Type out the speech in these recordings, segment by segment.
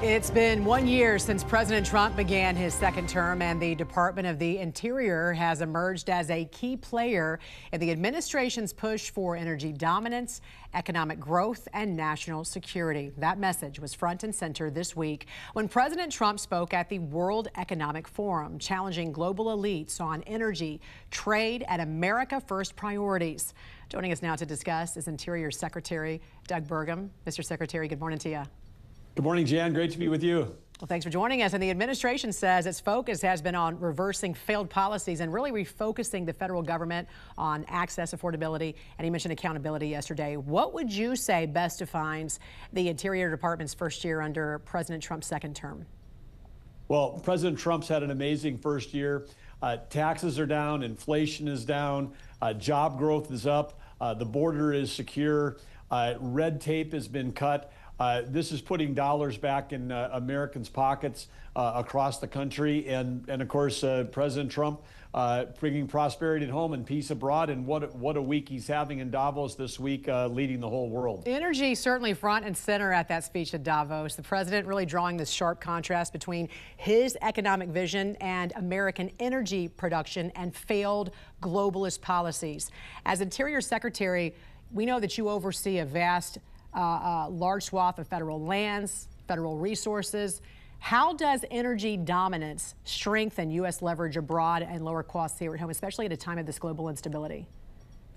It's been 1 year since President Trump began his second term, and the Department of the Interior has emerged as a key player in the administration's push for energy dominance, economic growth, and national security. That message was front and center this week when President Trump spoke at the World Economic Forum, challenging global elites on energy, trade, and America First priorities. Joining us now to discuss is Interior Secretary Doug Burgum. Mr. Secretary, good morning to you. Good morning, Jan. Great to be with you. Well, thanks for joining us. And the administration says its focus has been on reversing failed policies and really refocusing the federal government on access, affordability, and he mentioned accountability yesterday. What would you say best defines the Interior Department's first year under President Trump's second term? Well, President Trump's had an amazing first year. Taxes are down, inflation is down, job growth is up, the border is secure, red tape has been cut. This is putting dollars back in Americans' pockets across the country. And of course, President Trump bringing prosperity at home and peace abroad. And what a week he's having in Davos this week, leading the whole world. Energy certainly front and center at that speech at Davos. The president really drawing this sharp contrast between his economic vision and American energy production and failed globalist policies. As Interior Secretary, we know that you oversee a vast large swath of federal lands, federal resources. How does energy dominance strengthen U.S. leverage abroad and lower costs here at home, especially at a time of this global instability?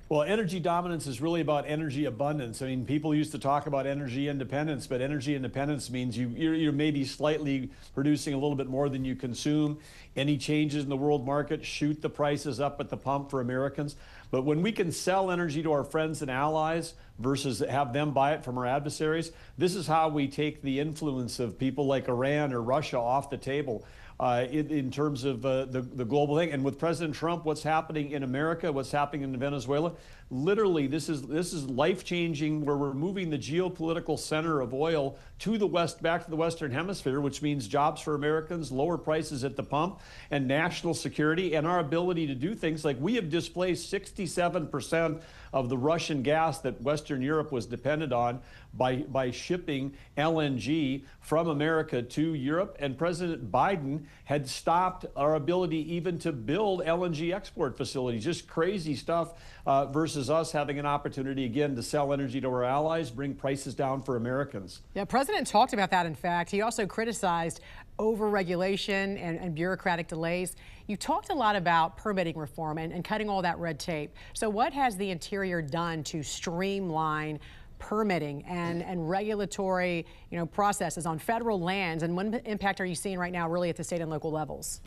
Well, energy dominance is really about energy abundance. I mean, people used to talk about energy independence, but energy independence means you're maybe slightly producing a little bit more than you consume. Any changes in the world market shoot the prices up at the pump for Americans. But when we can sell energy to our friends and allies versus have them buy it from our adversaries, this is how we take the influence of people like Iran or Russia off the table. In terms of the global thing. And with President Trump, what's happening in America, what's happening in Venezuela, literally this is life-changing, where we're moving the geopolitical center of oil to the west, back to the Western Hemisphere, which means jobs for Americans, lower prices at the pump, and national security, and our ability to do things like we have displaced 67% of the Russian gas that Western Europe was dependent on by shipping LNG from America to Europe. And President Biden had stopped our ability even to build LNG export facilities. Just crazy stuff versus us having an opportunity again to sell energy to our allies, bring prices down for Americans. Yeah, President talked about that. In fact, he also criticized over-regulation and bureaucratic delays. You talked a lot about permitting reform and cutting all that red tape. So what has the Interior done to streamline permitting and regulatory processes on federal lands, and what impact are you seeing right now really at the state and local levels?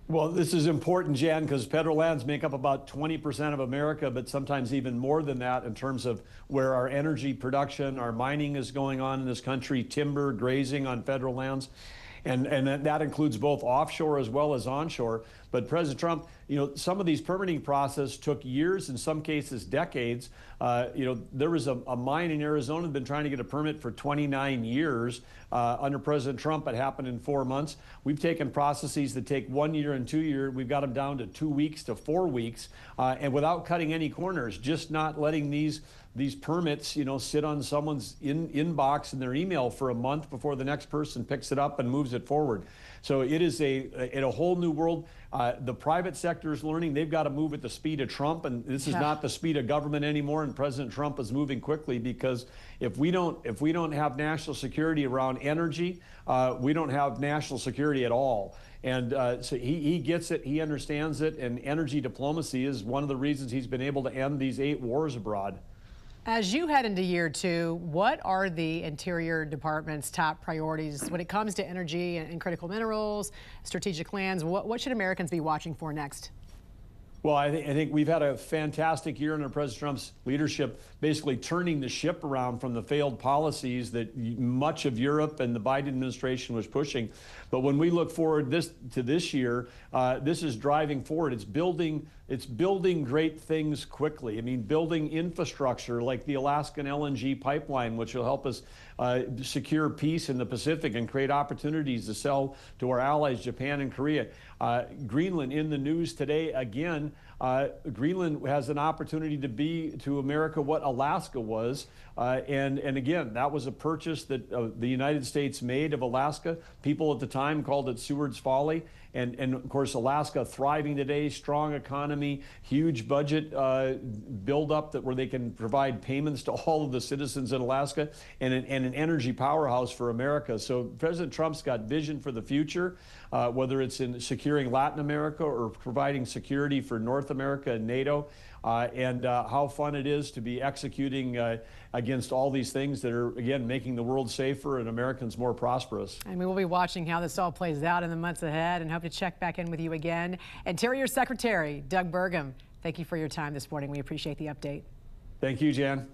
Well, this is important, Jan, because federal lands make up about 20% of America, but sometimes even more than that in terms of where our energy production, our mining is going on in this country, timber, grazing on federal lands. And that includes both offshore as well as onshore. But President Trump, some of these permitting process took years, in some cases decades. There was a mine in Arizona that had been trying to get a permit for 29 years. Under President Trump, it happened in 4 months. We've taken processes that take 1 year and 2 years. We've got them down to 2 weeks to 4 weeks, and without cutting any corners, just not letting these permits, sit on someone's inbox in their email for a month before the next person picks it up and moves it forward. So it is in a whole new world. The private sector is learning they've got to move at the speed of Trump, and this is not the speed of government anymore. And President Trump is moving quickly, because if we don't have national security around energy, we don't have national security at all. And so he gets it, he understands it, and energy diplomacy is one of the reasons he's been able to end these 8 wars abroad. As you head into year 2, what are the Interior Department's top priorities when it comes to energy and critical minerals, strategic lands? What should Americans be watching for next? Well, I think we've had a fantastic year under President Trump's leadership, basically turning the ship around from the failed policies that much of Europe and the Biden administration was pushing. But when we look forward to this year, this is driving forward. It's building great things quickly. I mean, building infrastructure like the Alaskan LNG pipeline, which will help us secure peace in the Pacific and create opportunities to sell to our allies, Japan and Korea. Greenland in the news today again. Greenland has an opportunity to be to America what Alaska was And again, that was a purchase that the United States made of Alaska. People at the time called it Seward's Folly. And of course, Alaska thriving today, strong economy, huge budget buildup where they can provide payments to all of the citizens in Alaska, and an energy powerhouse for America. So President Trump's got vision for the future, whether it's in securing Latin America or providing security for North America and NATO. And how fun it is to be executing against all these things that are, again, making the world safer and Americans more prosperous. And we will be watching how this all plays out in the months ahead and hope to check back in with you again. Interior Secretary Doug Burgum, thank you for your time this morning. We appreciate the update. Thank you, Jan.